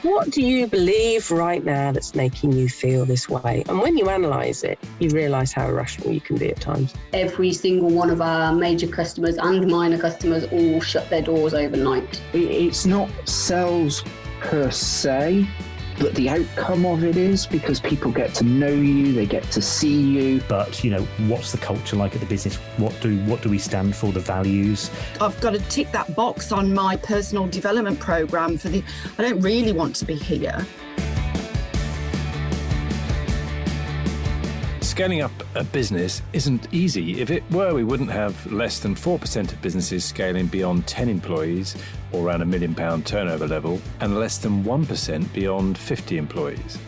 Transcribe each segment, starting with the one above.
What do you believe right now that's making you feel this way? And when you analyse it, you realise how irrational you can be at times. Every single one of our major customers and minor customers all shut their doors overnight. It's not sales per se, but the outcome of it is because people get to know you, they get to see you. But, what's the culture like at the business? What do we stand for, the values? I've got to tick that box on my personal development programme I don't really want to be here. Scaling up a business isn't easy. If it were, we wouldn't have less than 4% of businesses scaling beyond 10 employees or around £1 million turnover level, and less than 1% beyond 50 employees.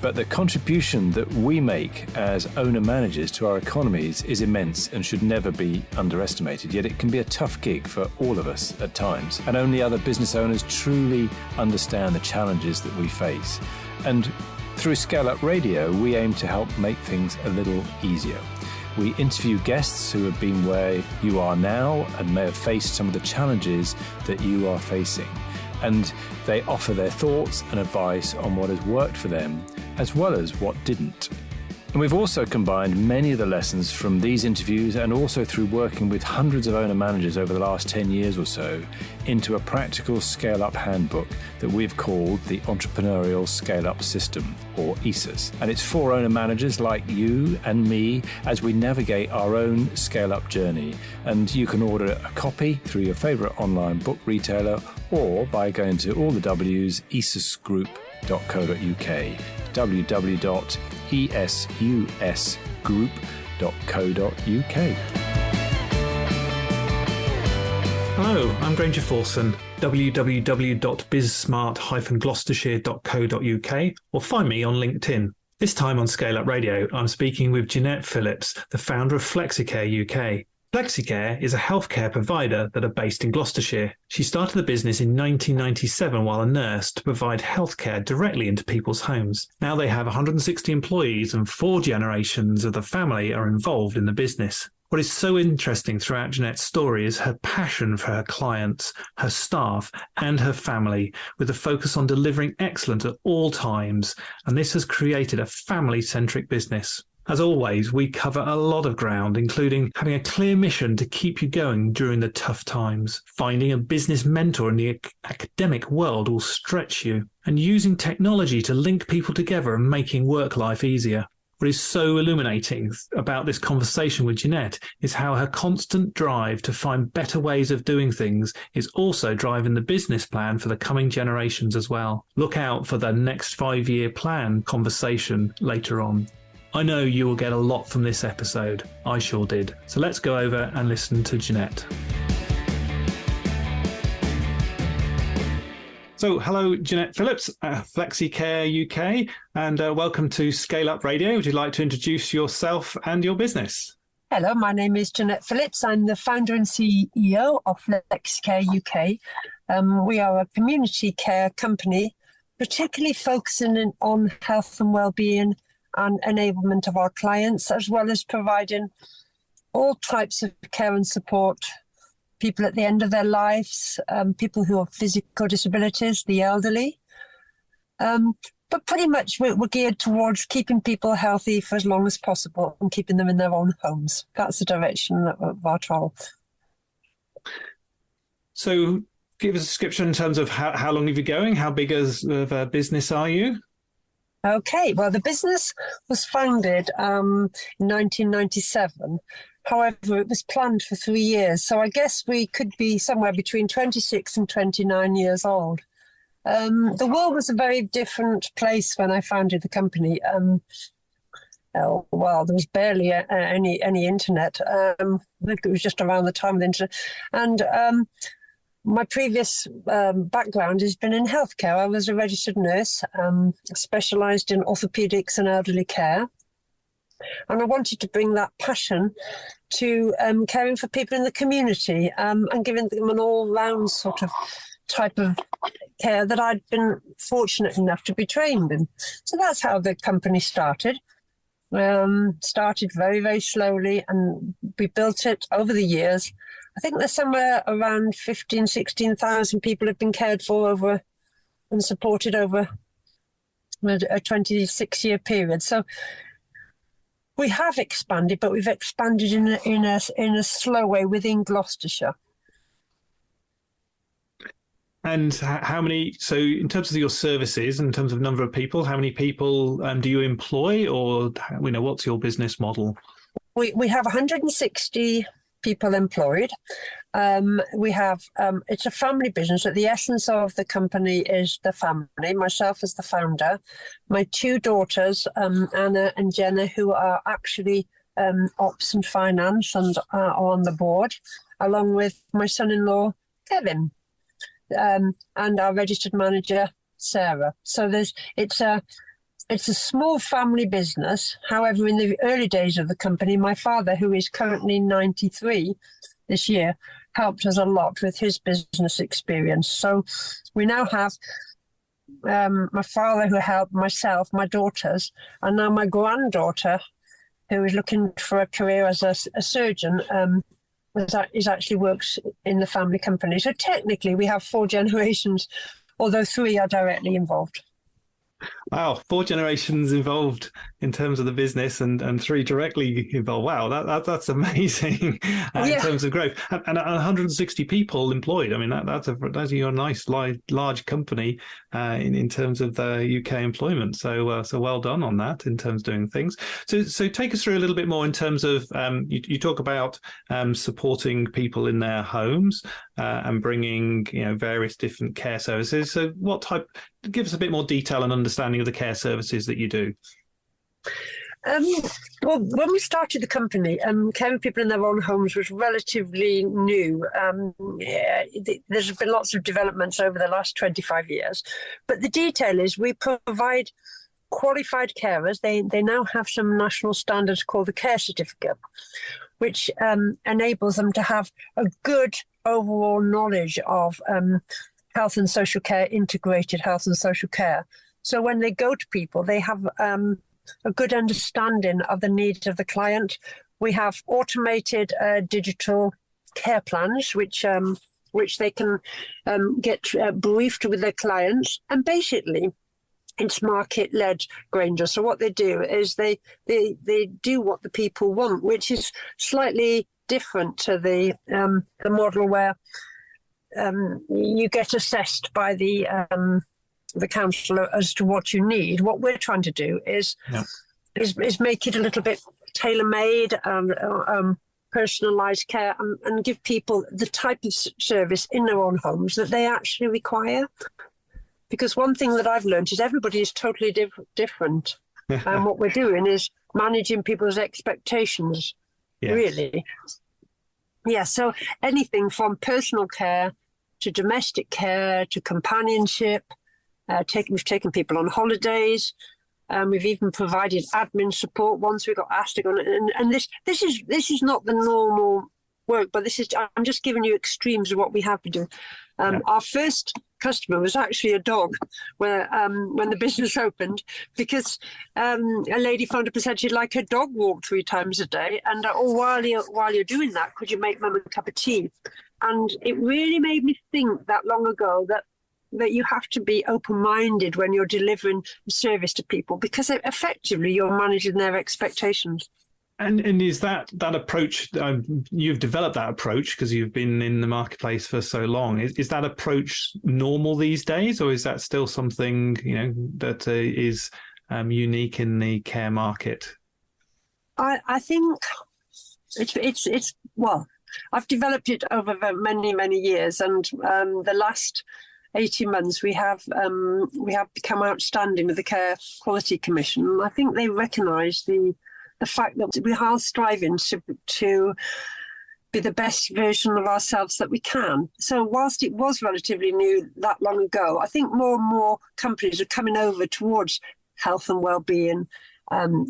But the contribution that we make as owner-managers to our economies is immense and should never be underestimated, yet it can be a tough gig for all of us at times, and only other business owners truly understand the challenges that we face. And through ScaleUp Radio, we aim to help make things a little easier. We interview guests who have been where you are now and may have faced some of the challenges that you are facing. And they offer their thoughts and advice on what has worked for them, as well as what didn't. And we've also combined many of the lessons from these interviews and also through working with hundreds of owner managers over the last 10 years or so into a practical scale-up handbook that we've called the Entrepreneurial Scale-Up System, or ESUS. And it's for owner managers like you and me as we navigate our own scale-up journey. And you can order a copy through your favourite online book retailer or by going to all the W's, esusgroup.co.uk, www.esusgroup.co.uk. Hello, I'm Granger Forson, www.bizsmart-gloucestershire.co.uk, or find me on LinkedIn. This time on ScaleUp Radio, I'm speaking with Jeanette Philips, the founder of Flexicare UK. Flexicare is a healthcare provider that are based in Gloucestershire. She started the business in 1997 while a nurse to provide healthcare directly into people's homes. Now they have 160 employees and 4 generations of the family are involved in the business. What is so interesting throughout Jeanette's story is her passion for her clients, her staff, and her family, with a focus on delivering excellence at all times, and this has created a family-centric business. As always, we cover a lot of ground, including having a clear mission to keep you going during the tough times, finding a business mentor in the academic world will stretch you, and using technology to link people together and making work life easier. What is so illuminating about this conversation with Jeanette is how her constant drive to find better ways of doing things is also driving the business plan for the coming generations as well. Look out for the next 5-year plan conversation later on. I know you will get a lot from this episode. I sure did. So let's go over and listen to Jeanette. So hello, Jeanette Philips, Flexicare UK, and welcome to ScaleUp Radio. Would you like to introduce yourself and your business? Hello, my name is Jeanette Philips. I'm the founder and CEO of Flexicare UK. We are a community care company, particularly focusing on health and well-being and enablement of our clients, as well as providing all types of care and support, people at the end of their lives, people who have physical disabilities, the elderly. But pretty much we're geared towards keeping people healthy for as long as possible and keeping them in their own homes. That's the direction of our travel. So give us a description in terms of how long have you going? How big of a business are you? Okay, well, the business was founded in 1997. However, it was planned for 3 years. So I guess we could be somewhere between 26 and 29 years old. The world was a very different place when I founded the company. Well, there was barely any internet. I think it was just around the time of the internet. And my previous background has been in healthcare. I was a registered nurse, specialised in orthopaedics and elderly care. And I wanted to bring that passion to caring for people in the community and giving them an all-round sort of type of care that I'd been fortunate enough to be trained in. So that's how the company started. Started very, very slowly, and we built it over the years. I think there's somewhere around 16,000 people have been cared for over and supported over a 26-year period. So we have expanded, but we've expanded in a slow way within Gloucestershire. And how many, so in terms of your services, in terms of number of people, how many people do you employ, or what's your business model? We have 160 people employed. We have, it's a family business. At the essence of the company is the family, myself as the founder, my two daughters, Anna and Jenna, who are actually ops and finance and are on the board, along with my son-in-law, Kevin. And our registered manager, Sarah. So it's a small family business. However, in the early days of the company, my father, who is currently 93 this year, helped us a lot with his business experience. So we now have my father who helped myself, my daughters, and now my granddaughter, who is looking for a career as a surgeon, is actually works in the family company. So technically we have 4 generations, although 3 are directly involved. Wow, 4 generations involved in terms of the business and 3 directly involved. Wow, that's amazing in terms of growth. And 160 people employed. I mean, that's a nice large company in terms of the UK employment. So well done on that in terms of doing things. So take us through a little bit more in terms of you talk about supporting people in their homes and bringing various different care services. So what type? Give us a bit more detail and understanding of the care services that you do. Well, when we started the company, caring people in their own homes was relatively new. There's been lots of developments over the last 25 years. But the detail is we provide qualified carers. They now have some national standards called the Care Certificate, which enables them to have a good overall knowledge of health and social care, integrated health and social care. So when they go to people, they have a good understanding of the needs of the client. We have automated digital care plans, which they can get briefed with their clients. And basically, it's market-led, Granger. So what they do is they do what the people want, which is slightly different to the model where you get assessed by the counsellor as to what you need. What we're trying to do is make it a little bit tailor-made, personalised care, and give people the type of service in their own homes that they actually require. Because one thing that I've learned is everybody is totally different. And what we're doing is managing people's expectations, really. Yeah, so anything from personal care to domestic care to companionship. We've taken people on holidays. We've even provided admin support once we got asked to go. And this is not the normal work, but I'm just giving you extremes of what we have been doing. Our first customer was actually a dog when the business opened, because a lady phoned up and said she'd like her dog walked 3 times a day, and while you're doing that, could you make mum a cup of tea? And it really made me think that long ago that you have to be open-minded when you're delivering service to people, because effectively you're managing their expectations. And is that approach, you've developed that approach because you've been in the marketplace for so long. Is that approach normal these days, or is that still something that is unique in the care market? I think it's well, I've developed it over many years, and the last 18 months we have become outstanding with the Care Quality Commission. And I think they recognise the fact that we are striving to be the best version of ourselves that we can. So whilst it was relatively new that long ago, I think more and more companies are coming over towards health and well-being,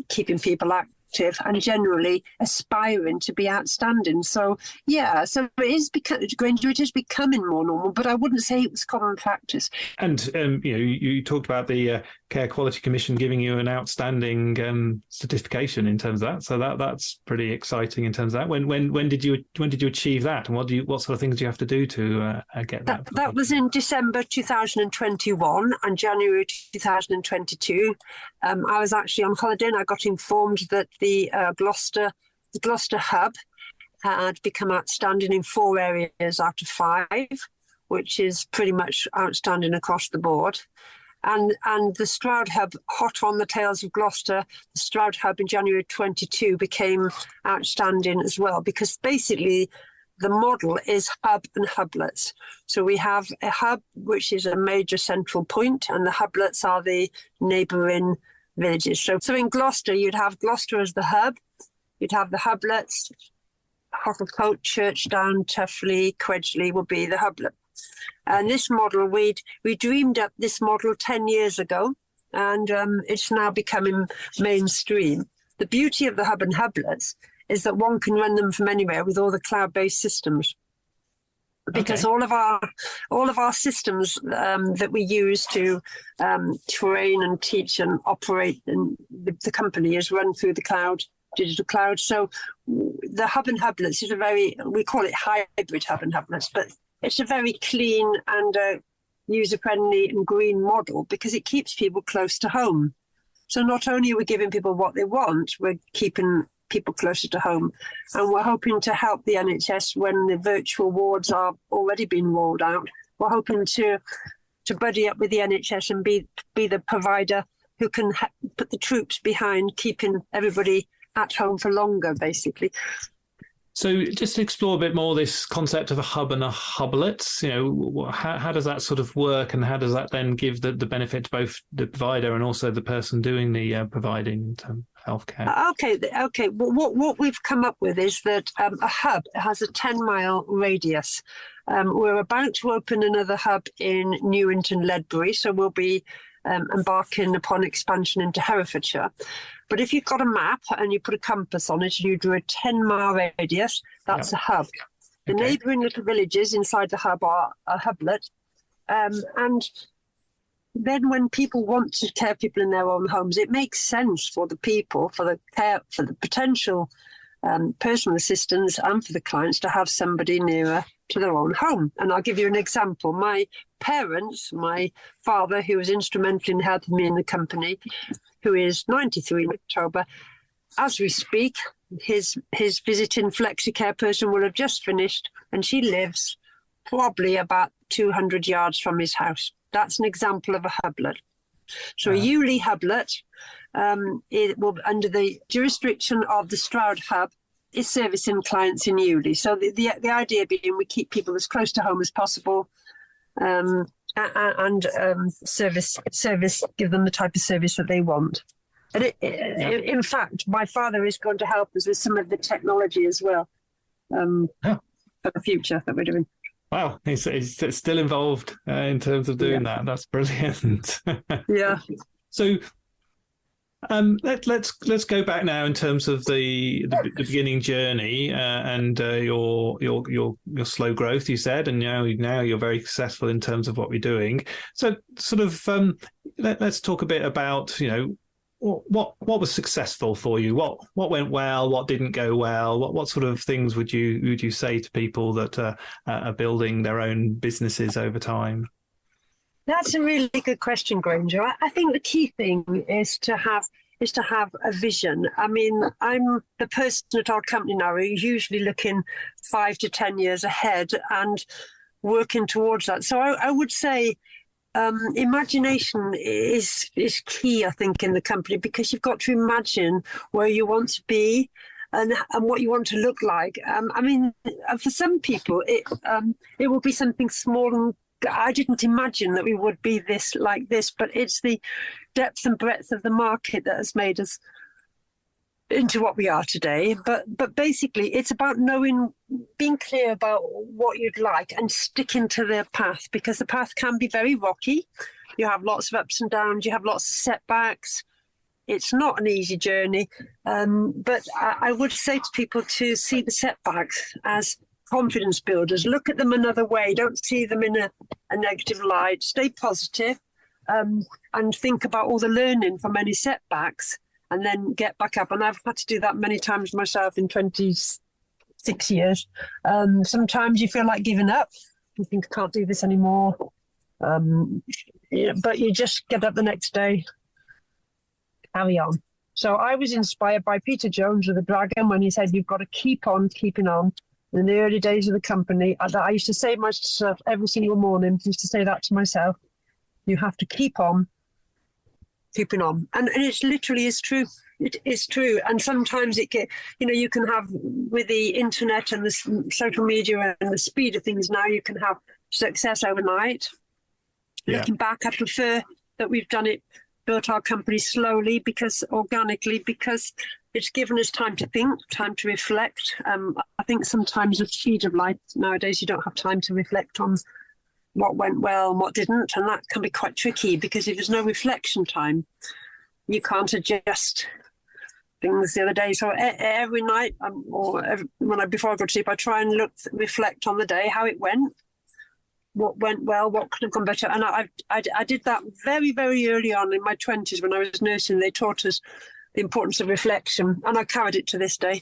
keeping people productive and generally aspiring to be outstanding. So so Granger, it is becoming more normal, but I wouldn't say it was common practice. And you talked about the Care Quality Commission giving you an outstanding certification in terms of that. So that's pretty exciting in terms of that. When did you achieve that, and what sort of things do you have to do to get that? That was in December 2021 and January 2022. I was actually on holiday and I got informed that the Gloucester hub had become outstanding in 4 areas out of 5, which is pretty much outstanding across the board. And the Stroud hub, hot on the tails of Gloucester, the Stroud hub in January 22 became outstanding as well, because basically the model is hub and hublets. So we have a hub, which is a major central point, and the hublets are the neighbouring villages. So in Gloucester, you'd have Gloucester as the hub, you'd have the hublets, Hocklecote, Churchdown, Tuffley, Quedgeley would be the hublet. And this model, we dreamed up this model 10 years ago, and it's now becoming mainstream. The beauty of the hub and hublets is that one can run them from anywhere with all the cloud-based systems. Because all of our systems that we use to train and teach and operate in the company is run through the cloud, digital cloud. So the hub and hublets is we call it hybrid hub and hublets, but it's a very clean and user-friendly and green model because it keeps people close to home. So not only are we giving people what they want, we're keeping people closer to home. And we're hoping to help the NHS when the virtual wards are already being rolled out. We're hoping to buddy up with the NHS and be the provider who can put the troops behind keeping everybody at home for longer, basically. So just to explore a bit more this concept of a hub and a hublet, how does that sort of work, and how does that then give the benefit to both the provider and also the person doing the providing healthcare? Okay. Well, what we've come up with is that a hub has a 10-mile radius. We're about to open another hub in Newington, Ledbury, so we'll be embarking upon expansion into Herefordshire. But if you've got a map and you put a compass on it and you do a 10-mile radius, that's a hub. The neighbouring little villages inside the hub are a hublet. And then when people want to care people in their own homes, it makes sense for the people, for the potential personal assistants and for the clients to have somebody nearer to their own home. And I'll give you an example. My parents, my father, who was instrumental in helping me in the company, who is 93 in October, as we speak, his visiting Flexicare person will have just finished, and she lives probably about 200 yards from his house. That's an example of a hublet. So a Ewley hublet, it will, under the jurisdiction of the Stroud hub, is servicing clients in Ewley. So the idea being we keep people as close to home as possible, and give them the type of service that they want. And in fact, my father is going to help us with some of the technology as well for the future that we're doing. Wow, he's still involved in terms of doing that. That's brilliant. Yeah. So let's go back now in terms of the beginning journey and your slow growth, you said, and now you're very successful in terms of what we're doing. So sort of let's talk a bit about what was successful for you, what went well, what didn't go well, what sort of things would you say to people that are building their own businesses over time? That's a really good question, Granger. I think the key thing is to have a vision. I mean, I'm the person at our company now who's usually looking 5 to 10 years ahead and working towards that. So I would say imagination is key, I think, in the company, because you've got to imagine where you want to be and what you want to look like. I mean, for some people, it will be something small and I didn't imagine that we would be like this, but it's the depth and breadth of the market that has made us into what we are today. But basically, it's about being clear about what you'd like and sticking to the path, because the path can be very rocky. You have lots of ups and downs. You have lots of setbacks. It's not an easy journey, but I would say to people to see the setbacks as confidence builders. Look at them another way. Don't see them in a negative light. Stay positive, and think about all the learning from any setbacks, and then get back up. And I've had to do that many times myself in 26 years. Sometimes you feel like giving up. You think, I can't do this anymore. But you just get up the next day, carry on. So I was inspired by Peter Jones of the Dragon when he said, you've got to keep on keeping on. In the early days of the company, I used to say myself every single morning, used to say that to myself, you have to keep on keeping on. And it literally is true. It is true. And sometimes you can have, with the internet and the social media and the speed of things now, you can have success overnight. Yeah. Looking back, I prefer that we've built our company slowly, organically, because it's given us time to think, time to reflect. I think sometimes with speed of life nowadays, you don't have time to reflect on what went well and what didn't. And that can be quite tricky, because if there's no reflection time, you can't adjust things the other day. So every night before I go to sleep, I try and reflect on the day, how it went, what went well, what could have gone better. And I did that very, very early on in my 20s when I was nursing. They taught us the importance of reflection, and I carried it to this day.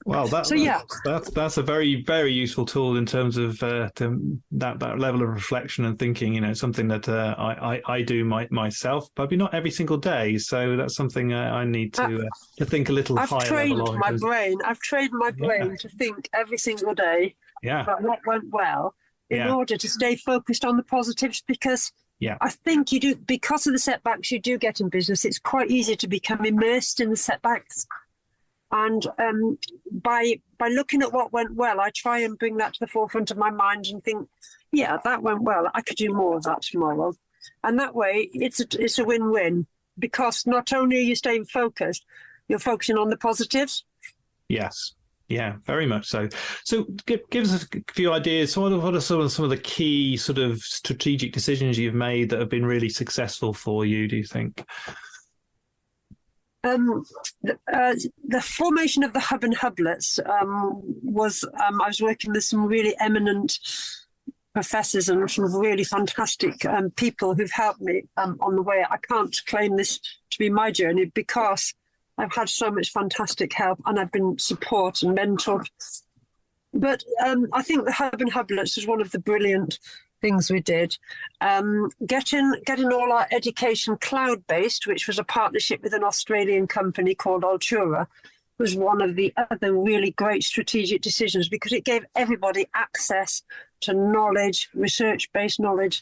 Well, that's a very, very useful tool in terms of that level of reflection and thinking. Something that I do myself, probably not every single day. So that's something I need to think a little higher level. I've trained my brain to think every single day about what went well in order to stay focused on the positives, because I think you do, because of the setbacks you do get in business, it's quite easy to become immersed in the setbacks. And by looking at what went well, I try and bring that to the forefront of my mind and think, that went well. I could do more of that tomorrow. And that way, it's a win-win, because not only are you staying focused, you're focusing on the positives. Yes. Yeah, very much so. So give us a few ideas. What are some of the key sort of strategic decisions you've made that have been really successful for you, do you think? The formation of the hub and hublets was, I was working with some really eminent professors and some really fantastic people who've helped me on the way. I can't claim this to be my journey, because I've had so much fantastic help, and I've been supported and mentored. But I think the hub and hublets was one of the brilliant things we did. Getting all our education cloud-based, which was a partnership with an Australian company called Altura, was one of the other really great strategic decisions, because it gave everybody access to knowledge, research-based knowledge,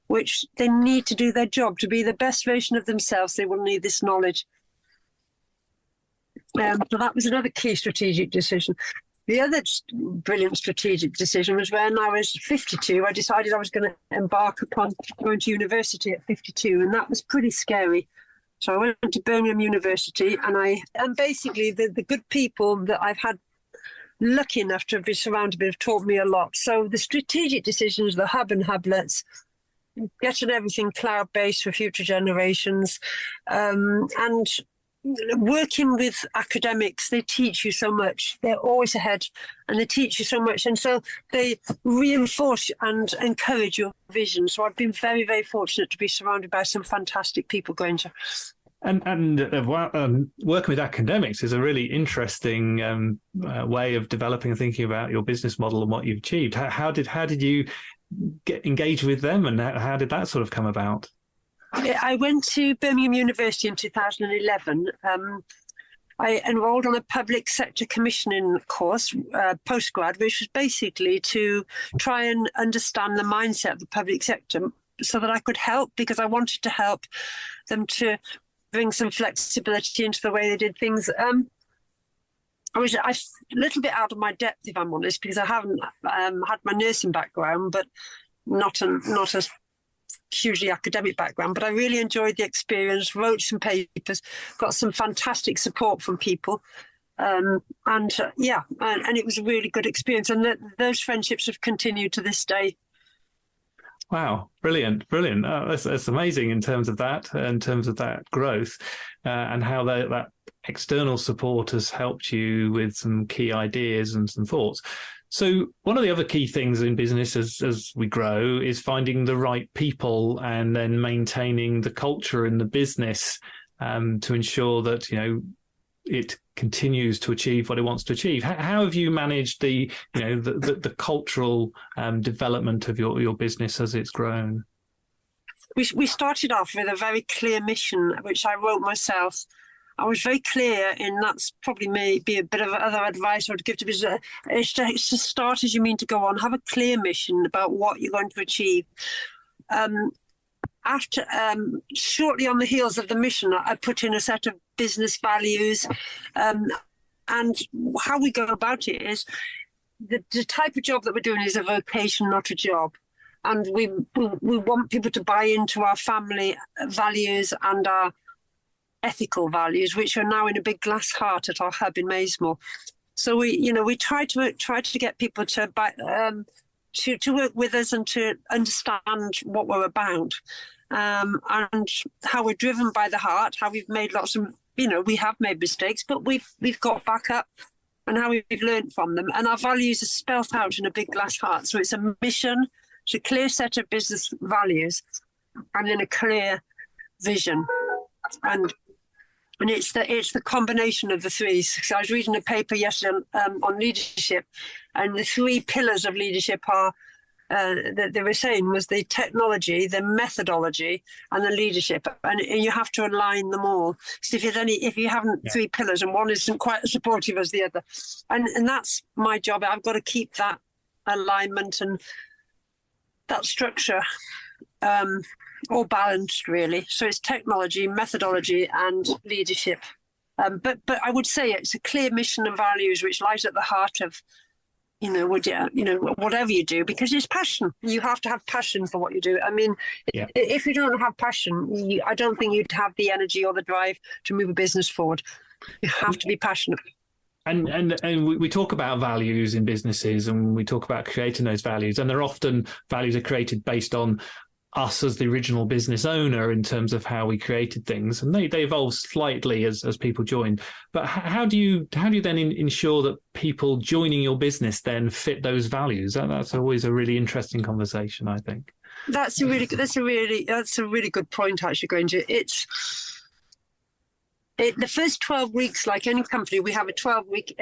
which they need to do their job. To be the best version of themselves, they will need this knowledge. So that was another key strategic decision. The other brilliant strategic decision was when I was 52, I decided I was going to embark upon going to university at 52, and that was pretty scary. So I went to Birmingham University, and basically the good people that I've had lucky enough to be surrounded with have taught me a lot. So the strategic decisions, the hub and hublets, getting everything cloud-based for future generations, and working with academics, they teach you so much. They're always ahead, and they teach you so much. And so they reinforce and encourage your vision. So I've been very, very fortunate to be surrounded by some fantastic people, Granger. And working with academics is a really interesting way of developing and thinking about your business model and what you've achieved. How did you get engaged with them, and how did that sort of come about? I went to Birmingham University in 2011. I enrolled on a public sector commissioning course, postgrad, which was basically to try and understand the mindset of the public sector so that I could help, because I wanted to help them to bring some flexibility into the way they did things. I was a little bit out of my depth, if I'm honest, because I haven't had my nursing background, but not a hugely academic background, but I really enjoyed the experience, wrote some papers, got some fantastic support from people. And it was a really good experience. And those friendships have continued to this day. Wow, brilliant. That's amazing in terms of that growth, and how that external support has helped you with some key ideas and some thoughts. So one of the other key things in business as we grow is finding the right people and then maintaining the culture in the business, to ensure that, it continues to achieve what it wants to achieve. How have you managed the cultural development of your business as it's grown? We started off with a very clear mission, which I wrote myself. I was very clear, and that's probably maybe a bit of other advice I would give to business. It's to start as you mean to go on. Have a clear mission about what you're going to achieve. Shortly on the heels of the mission, I put in a set of business values, and how we go about it is the type of job that we're doing is a vocation, not a job. And we want people to buy into our family values and our ethical values, which are now in a big glass heart at our hub in Maysmore. So we try to get people to buy, to work with us and to understand what we're about, and how we're driven by the heart, how we've made lots of, we have made mistakes, but we've got back up, and how we've learned from them. And our values are spelt out in a big glass heart. So it's a mission, it's a clear set of business values, and then a clear vision. And it's the combination of the three. So I was reading a paper yesterday on leadership, and the three pillars of leadership are that they were saying was the technology, the methodology, and the leadership, and you have to align them all. So if you haven't three pillars and one isn't quite as supportive as the other, and that's my job. I've got to keep that alignment and that structure all balanced, really. So it's technology, methodology, and leadership. But I would say it's a clear mission and values which lies at the heart of whatever you do, because it's passion. You have to have passion for what you do. I mean, if you don't have passion, I don't think you'd have the energy or the drive to move a business forward. You have to be passionate. And we talk about values in businesses, and we talk about creating those values, and they're often values are created based on us as the original business owner in terms of how we created things, and they evolve slightly as people join. But how do you then ensure that people joining your business then fit those values? That's always a really interesting conversation, I think. That's a really good point, actually, Granger. The first 12 weeks, like any company, we have a 12-week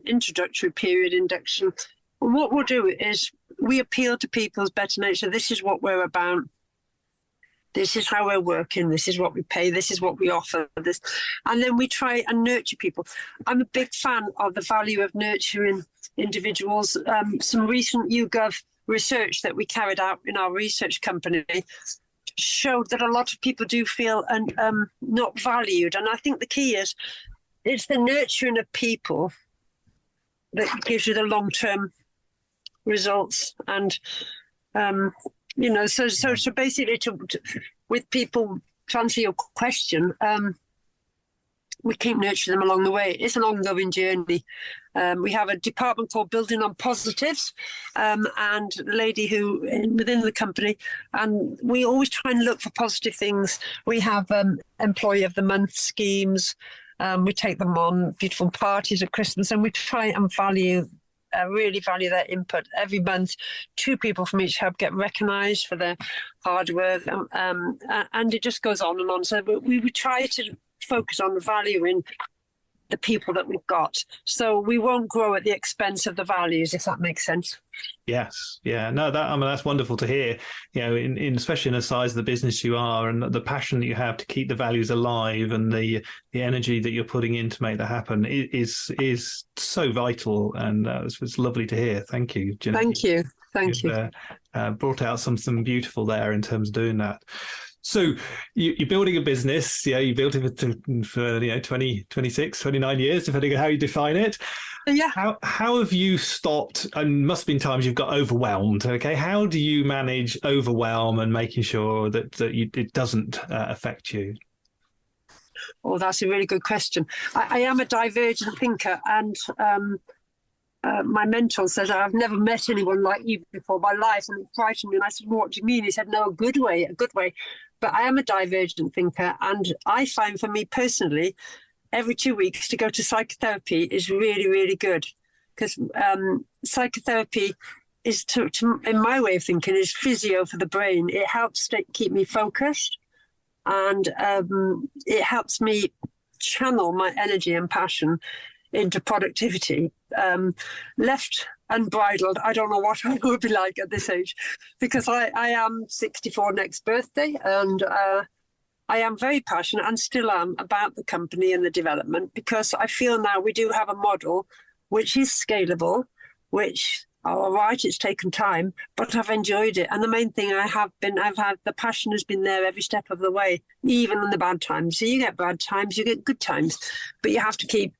introductory period induction. What we'll do is we appeal to people's better nature. This is what we're about. This is how we're working. This is what we pay. This is what we offer. This, and then we try and nurture people. I'm a big fan of the value of nurturing individuals. Some recent YouGov research that we carried out in our research company showed that a lot of people do feel not valued. And I think the key is it's the nurturing of people that gives you the long-term results. And so basically with people, to answer your question, we keep nurturing them along the way. It's an ongoing journey. We have a department called Building on Positives, and a lady within the company, and we always try and look for positive things. We have Employee of the Month schemes. We take them on beautiful parties at Christmas, and we try and really value their input. Every month, 2 people from each hub get recognised for their hard work, and it just goes on and on. So we try to focus on the value in the people that we've got, so we won't grow at the expense of the values, if that makes sense. Yes, yeah, no, that's wonderful to hear. In especially in the size of the business you are, and the passion that you have to keep the values alive, and the energy that you're putting in to make that happen is so vital, and it's lovely to hear. Thank you, Jeanette. Thank you. Brought out something beautiful there in terms of doing that. So you're building a business, you built it for 20, 26, 29 years, depending on how you define it. Yeah. How have you stopped, and must have been times you've got overwhelmed, okay? How do you manage overwhelm and making sure that it doesn't affect you? Oh, that's a really good question. I am a divergent thinker, and my mentor said, I've never met anyone like you before in my life, and it frightened me. And I said, well, what do you mean? He said, no, a good way. But I am a divergent thinker, and I find for me personally, every 2 weeks to go to psychotherapy is really, really good, because psychotherapy is, in my way of thinking, is physio for the brain. It helps keep me focused, and it helps me channel my energy and passion into productivity. Left unbridled, I don't know what I would be like at this age, because I am 64 next birthday, and I am very passionate, and still am, about the company and the development, because I feel now we do have a model which is scalable, which, all right, it's taken time, but I've enjoyed it. And the main thing I've had the passion has been there every step of the way, even in the bad times. So you get bad times, you get good times, but you have to keep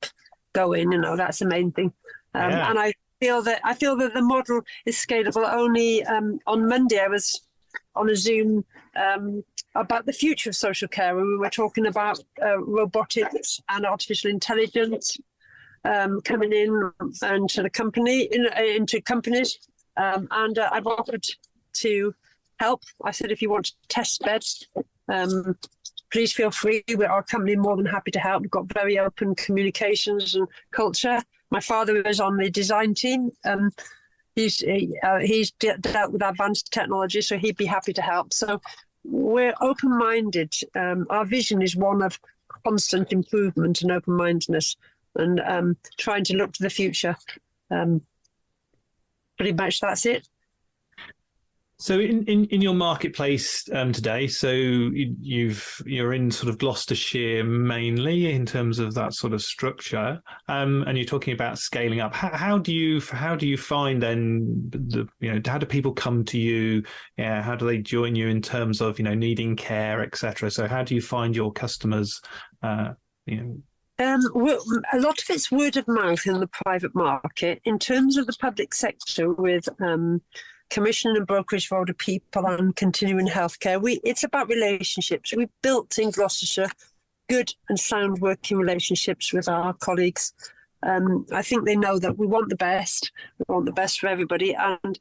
going. That's the main thing. And I feel that the model is scalable. Only on Monday I was on a Zoom about the future of social care, and we were talking about robotics and artificial intelligence coming in into the company, into companies, and I've offered to help. I said, if you want to test beds, please feel free. Our company more than happy to help. We've got very open communications and culture. My father is on the design team. He's dealt with advanced technology, so he'd be happy to help. So we're open-minded. Our vision is one of constant improvement and open-mindedness, and trying to look to the future. Pretty much that's it. So in your marketplace today, so you're in sort of Gloucestershire mainly in terms of that sort of structure, and you're talking about scaling up. How do you find then how do people come to you? Yeah, how do they join you in terms of needing care, etc.? So how do you find your customers? A lot of it's word of mouth in the private market. In terms of the public sector, with commission and brokerage for older people and continuing healthcare, it's about relationships. We've built in Gloucestershire good and sound working relationships with our colleagues. I think they know that we want the best. We want the best for everybody, and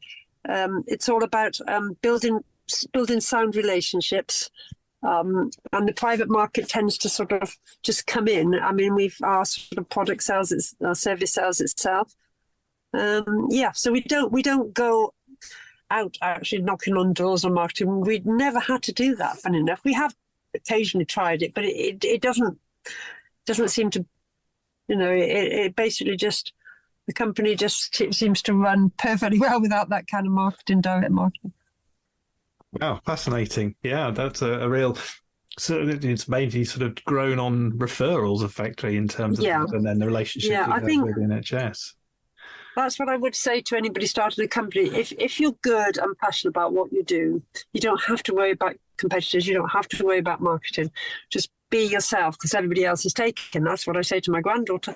it's all about building sound relationships. And the private market tends to sort of just come in. I mean, our sort of product sells, our service sells itself. So we don't go out actually knocking on doors or marketing. We'd never had to do that, funny enough. We have occasionally tried it, but it doesn't seem to, it basically just, the company just seems to run perfectly well without that kind of direct marketing. Wow, fascinating. Yeah, that's a real. So it's mainly sort of grown on referrals, effectively, in terms of and then the relationship with the NHS. That's what I would say to anybody starting a company. If you're good and passionate about what you do, you don't have to worry about competitors. You don't have to worry about marketing. Just be yourself, because everybody else is taken. That's what I say to my granddaughter.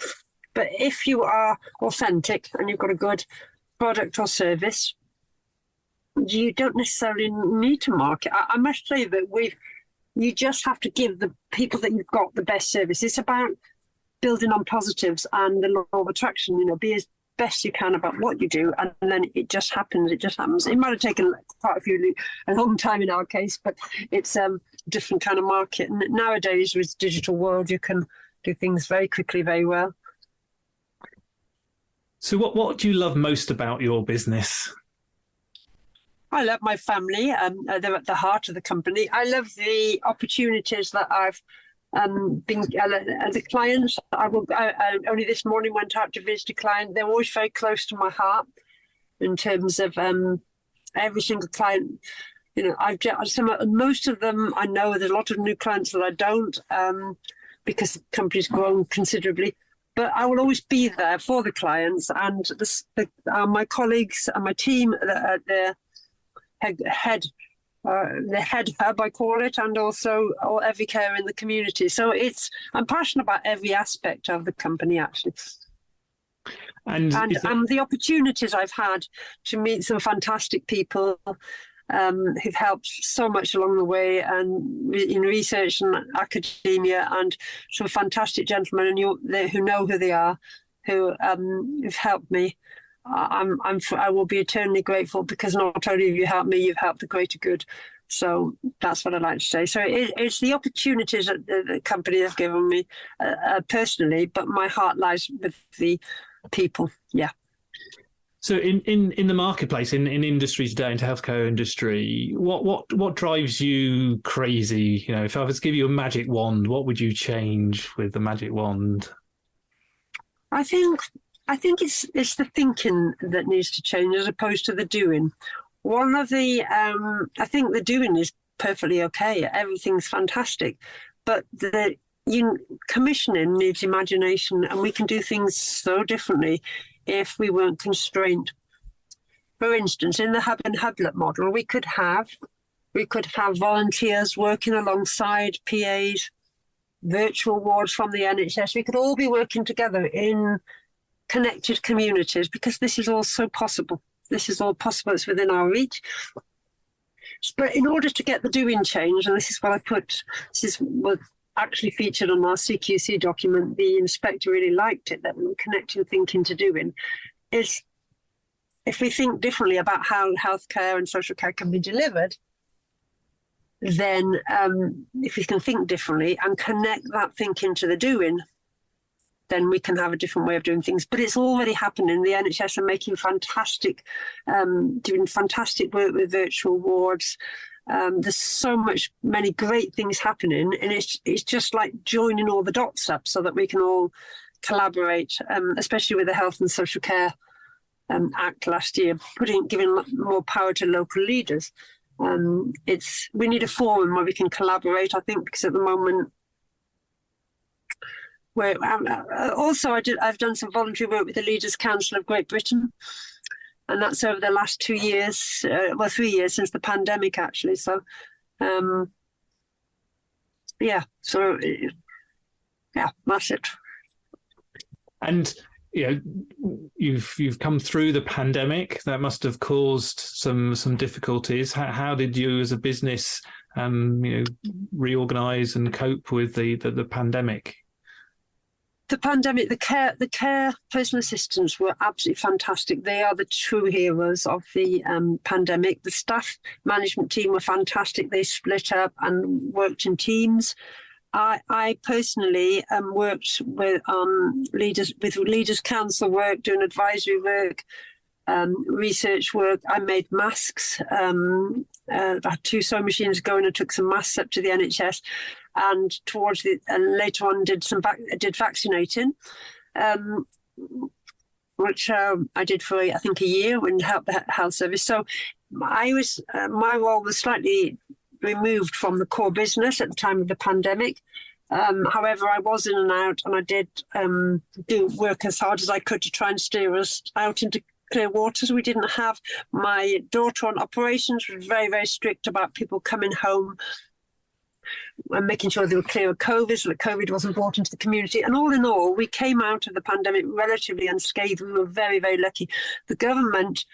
But if you are authentic and you've got a good product or service, you don't necessarily need to market. I must say that you just have to give the people that you've got the best service. It's about building on positives and the law of attraction. Be as best you can about what you do, and then it just happens. It might have taken a long time in our case, but it's a different kind of market. And nowadays, with the digital world, you can do things very quickly, very well. So what do you love most about your business? I love my family. They're at the heart of the company. I love the opportunities that I've been the clients. I only this morning went out to visit a client. They're always very close to my heart in terms of every single client. Most of them I know. There's a lot of new clients that I don't, because the company's grown considerably. But I will always be there for the clients, and my colleagues and my team at the head hub, I call it, and also every care in the community. So I'm passionate about every aspect of the company, actually. And the opportunities I've had to meet some fantastic people who've helped so much along the way, and in research and academia, and some fantastic gentlemen who know who they are. who have helped me. I will be eternally grateful, because not only have you helped me, you've helped the greater good. So that's what I'd like to say. So it's the opportunities that the company have given me personally, but my heart lies with the people. Yeah. So in the marketplace, in industry today, into healthcare industry, what drives you crazy? You know, if I was to give you a magic wand, what would you change with the magic wand? I think it's the thinking that needs to change as opposed to the doing. One of the I think the doing is perfectly okay. Everything's fantastic, but the commissioning needs imagination, and we can do things so differently if we weren't constrained. For instance, in the hub and hublet model, we could have volunteers working alongside PAs, virtual wards from the NHS. We could all be working together in connected communities, because this is all so possible. This is all possible. It's within our reach. But in order to get the doing change, and this is what I put, this is what actually featured on our CQC document, the inspector really liked it, that we were connecting thinking to doing, is if we think differently about how healthcare and social care can be delivered, then if we can think differently and connect that thinking to the doing, then we can have a different way of doing things. But it's already happening. The NHS are making doing fantastic work with virtual wards. There's many great things happening, and it's just like joining all the dots up so that we can all collaborate, especially with the Health and Social Care Act last year, giving more power to local leaders. We need a forum where we can collaborate, I think, because at the moment, I've done some voluntary work with the Leaders' Council of Great Britain, and that's over the last 2 years, 3 years since the pandemic, actually. So, that's it. And you've come through the pandemic. That must have caused some difficulties. How did you, as a business, reorganise and cope with the pandemic? The pandemic, the care personal assistants were absolutely fantastic. They are the true heroes of the pandemic. The staff management team were fantastic. They split up and worked in teams. I personally worked with Leaders Council work, doing advisory work, research work. I made masks. I had 2 sewing machines going and took some masks up to the NHS, and later on did vaccinating, which I did for I think a year and helped the health service. So my role was slightly removed from the core business at the time of the pandemic. However, I was in and out, and I did do work as hard as I could to try and steer us out into clear waters. We didn't have my daughter on operations, was very, very strict about people coming home and making sure they were clear of COVID, so that COVID wasn't brought into the community. And all in all, we came out of the pandemic relatively unscathed. We were very, very lucky. The government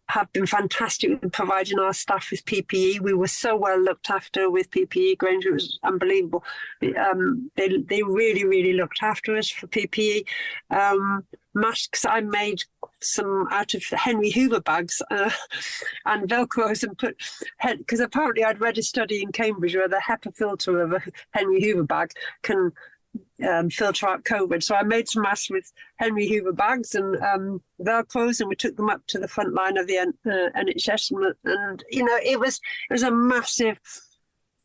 have been fantastic in providing our staff with PPE. We were so well looked after with PPE. Granger was unbelievable. They really, really looked after us for PPE. Masks, I made some out of Henry Hoover bags and Velcros, and because apparently I'd read a study in Cambridge where the HEPA filter of a Henry Hoover bag can filter out COVID. So I made some masks with Henry Hoover bags and Velcros, and we took them up to the front line of the NHS, and it was a massive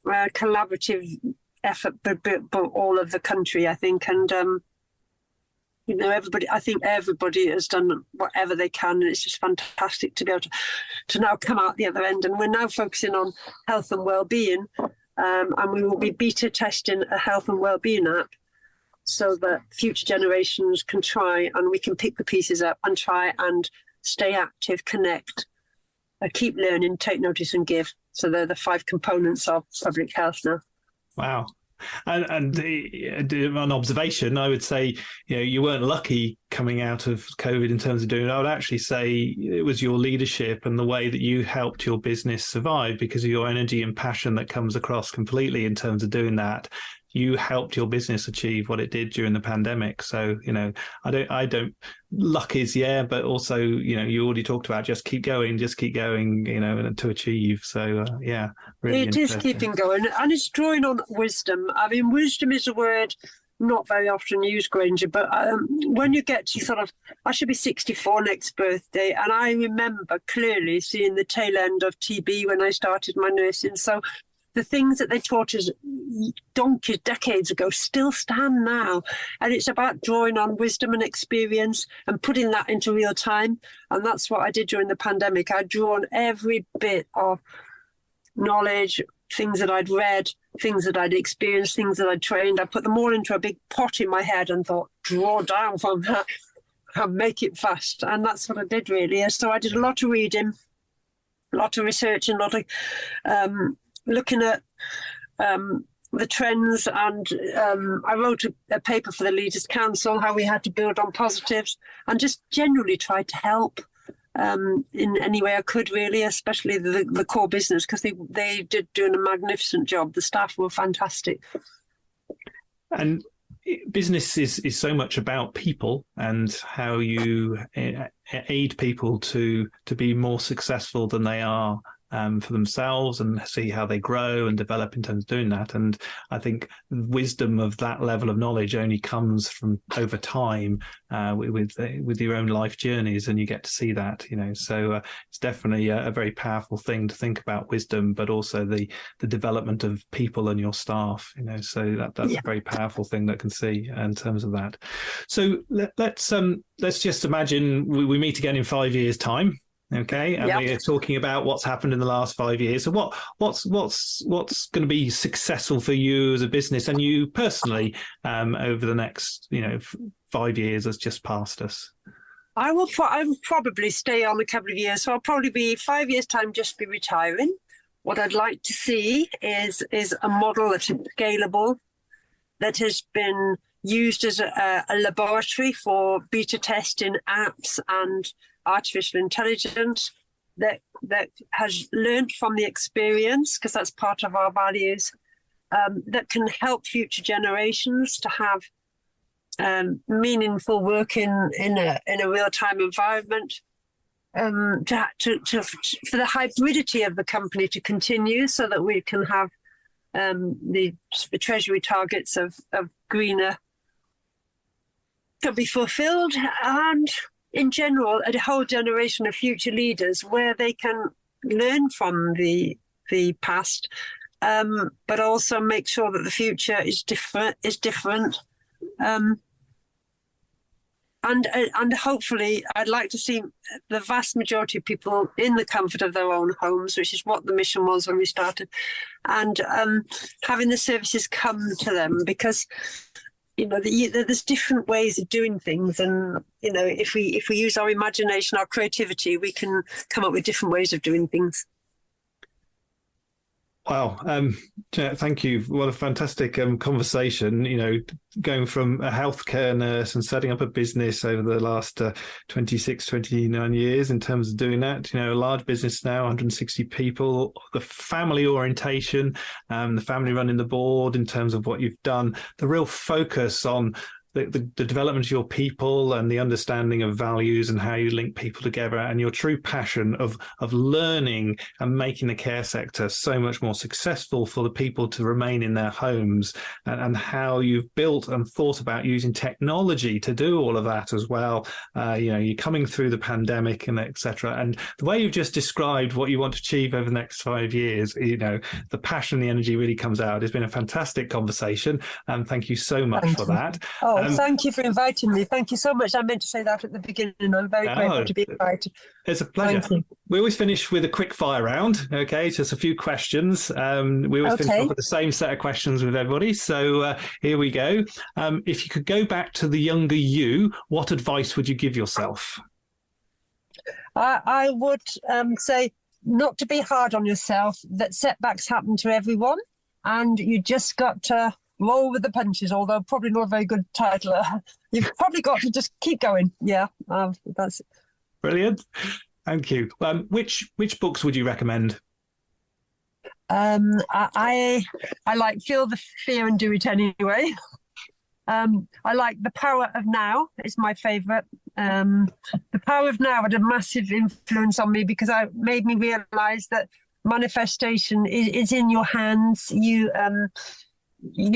collaborative effort by all of the country, I think, and everybody has done whatever they can, and it's just fantastic to be able to now come out the other end. And we're now focusing on health and well-being, and we will be beta testing a health and well-being app so that future generations can try, and we can pick the pieces up and try and stay active, connect, keep learning, take notice and give. So they're the 5 components of public health now. Wow. And an observation, I would say, you weren't lucky coming out of COVID in terms of doing it. I would actually say it was your leadership and the way that you helped your business survive because of your energy and passion that comes across completely in terms of doing that. you helped your business achieve what it did during the pandemic. So, I don't, luck is, but also, you already talked about just keep going, and to achieve. So, really it is keeping going, and it's drawing on wisdom. I mean, wisdom is a word not very often used, Granger, but when you get to I should be 64 next birthday, and I remember clearly seeing the tail end of TB when I started my nursing. So the things that they taught us decades ago still stand now. And it's about drawing on wisdom and experience and putting that into real time. And that's what I did during the pandemic. I drew on every bit of knowledge, things that I'd read, things that I'd experienced, things that I'd trained. I put them all into a big pot in my head and thought, draw down from that and make it fast. And that's what I did, really. So I did a lot of reading, a lot of researching, a lot of looking at the trends. And I wrote a paper for the Leaders' Council, how we had to build on positives, and just generally tried to help in any way I could, really, especially the core business, because they did doing a magnificent job. The staff were fantastic. And business is so much about people and how you aid people to be more successful than they are for themselves, and see how they grow and develop in terms of doing that. And I think wisdom of that level of knowledge only comes from over time with your own life journeys, and you get to see that, So it's definitely a very powerful thing to think about wisdom, but also the development of people and your staff, So that's a very powerful thing that can see in terms of that. So let's just imagine we meet again in 5 years' time. Okay, and we're talking about what's happened in the last 5 years. So what's going to be successful for you as a business and you personally over the next 5 years that's just past us? I will probably stay on a couple of years. So I'll probably be 5 years' time, just be retiring. What I'd like to see is a model that is scalable, that has been used as a laboratory for beta testing apps and artificial intelligence, that has learned from the experience, because that's part of our values, that can help future generations to have meaningful work in a real-time environment, for the hybridity of the company to continue, so that we can have the treasury targets of greener can be fulfilled, and in general, a whole generation of future leaders where they can learn from the past, but also make sure that the future is different. And hopefully, I'd like to see the vast majority of people in the comfort of their own homes, which is what the mission was when we started, and having the services come to them, because there's different ways of doing things, and if we use our imagination, our creativity, we can come up with different ways of doing things. Wow, Jeanette, thank you. What a fantastic conversation. Going from a healthcare nurse and setting up a business over the last 26, 29 years in terms of doing that. A large business now, 160 people, the family orientation, the family running the board in terms of what you've done, the real focus on the development of your people and the understanding of values and how you link people together, and your true passion of learning and making the care sector so much more successful for the people to remain in their homes, and how you've built and thought about using technology to do all of that as well. You're coming through the pandemic and etc. And the way you've just described what you want to achieve over the next 5 years, the passion, the energy really comes out. It's been a fantastic conversation, and thank you so much for that. Thank you for inviting me. Thank you so much. I meant to say that at the beginning. I'm very grateful to be invited. It's a pleasure. We always finish with a quick fire round. Okay, just a few questions. We always finish off with the same set of questions with everybody. So here we go. If you could go back to the younger you, what advice would you give yourself? I would say not to be hard on yourself, that setbacks happen to everyone, and you just got to roll with the punches, although probably not a very good title. You've probably got to just keep going. Yeah, that's it. Brilliant. Thank you. Which books would you recommend? I like feel the fear and do it anyway. I like The Power of Now is my favourite. The Power of Now had a massive influence on me because it made me realise that manifestation is in your hands. You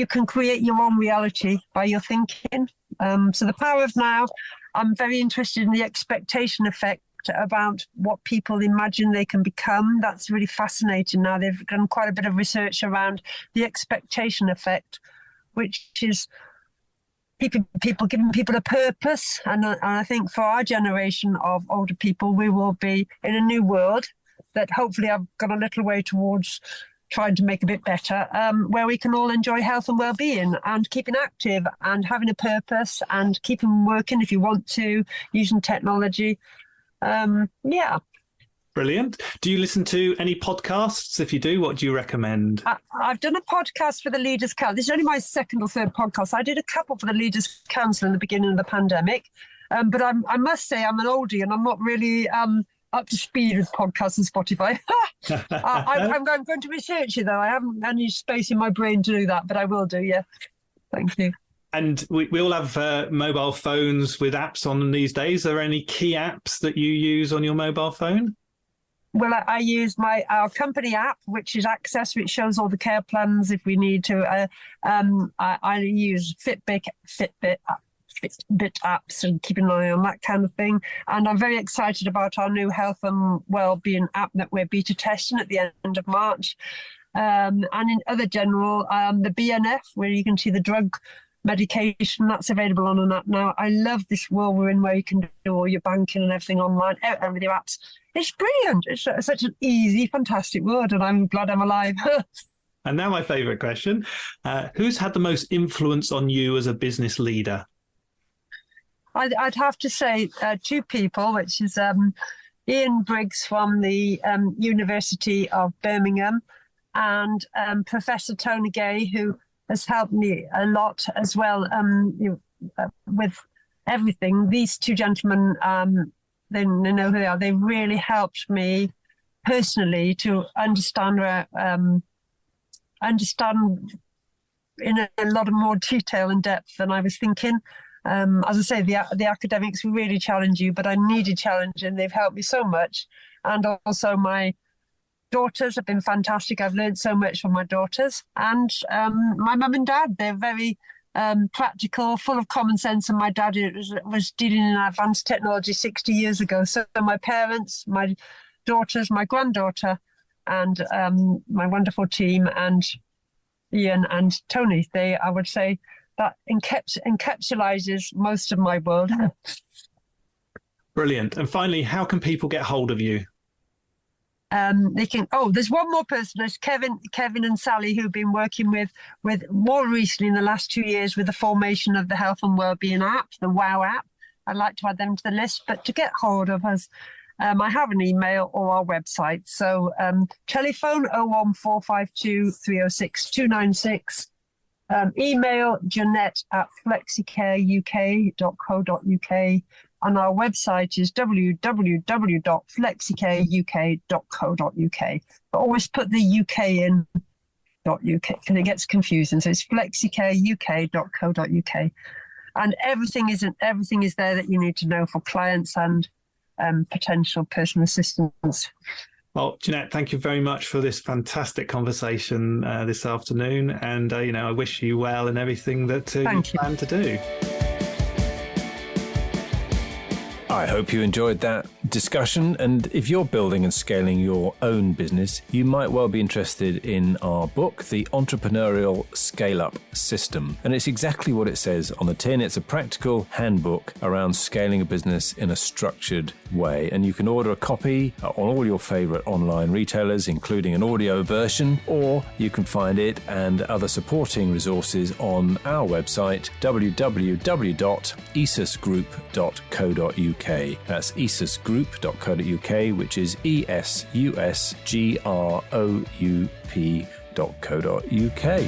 can create your own reality by your thinking. So The Power of Now, I'm very interested in the expectation effect about what people imagine they can become. That's really fascinating now. They've done quite a bit of research around the expectation effect, which is people giving people a purpose. And I think for our generation of older people, we will be in a new world that hopefully I've got a little way towards trying to make a bit better, where we can all enjoy health and well-being and keeping active and having a purpose and keeping working if you want to, using technology. Yeah. Brilliant. Do you listen to any podcasts? If you do, what do you recommend? I've done a podcast for the Leaders Council. This is only my second or third podcast. I did a couple for the Leaders Council in the beginning of the pandemic. But I must say I'm an oldie and I'm not really up to speed with podcasts and Spotify. I'm going to research it, though. I haven't any space in my brain to do that, but I will do, yeah. Thank you. And we all have mobile phones with apps on them these days. Are there any key apps that you use on your mobile phone? Well, I use our company app, which is Access, which shows all the care plans if we need to. I use Fitbit apps and keeping an eye on that kind of thing. And I'm very excited about our new health and wellbeing app that we're beta testing at the end of March. And in other general, the BNF, where you can see the drug medication, that's available on an app now. I love this world we're in where you can do all your banking and everything online and with your apps. It's brilliant. It's such an easy, fantastic world, and I'm glad I'm alive. And now my favourite question. Who's had the most influence on you as a business leader? I'd have to say two people, which is Ian Briggs from the University of Birmingham and Professor Tony Gay, who has helped me a lot as well with everything. These two gentlemen, they know who they are. They really helped me personally to understand in a lot of more detail and depth than I was thinking. As I say, the academics really challenge you, but I needed challenging. They've helped me so much. And also my daughters have been fantastic. I've learned so much from my daughters. And my mum and dad, they're very practical, full of common sense. And my dad was dealing in advanced technology 60 years ago. So my parents, my daughters, my granddaughter, and my wonderful team, and Ian and Tony, I would say that encapsulates most of my world. Brilliant. And finally, how can people get hold of you? They can. Oh, there's one more person. There's Kevin and Sally, who've been working with more recently in the last 2 years with the formation of the Health and Wellbeing app, the WOW app. I'd like to add them to the list. But to get hold of us, I have an email or our website. So telephone 01452 306 296. Email Jeanette at flexicareuk.co.uk. And our website is www.flexicareuk.co.uk. But always put the UK in .uk because it gets confusing. So it's flexicareuk.co.uk. And everything is there that you need to know for clients and potential personal assistants. Well, Jeanette, thank you very much for this fantastic conversation this afternoon. And, I wish you well in everything that you plan to do. I hope you enjoyed that discussion, and if you're building and scaling your own business, you might well be interested in our book, The Entrepreneurial ScaleUp System. And it's exactly what it says on the tin. It's a practical handbook around scaling a business in a structured way. And you can order a copy on all your favourite online retailers, including an audio version, or you can find it and other supporting resources on our website, www.esusgroup.co.uk. That's esusgroup.co.uk, which is esusgroup.co.uk.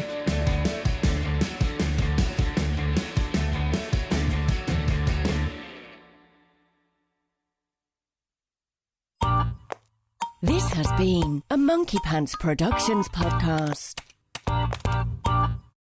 This has been a Monkey Pants Productions podcast.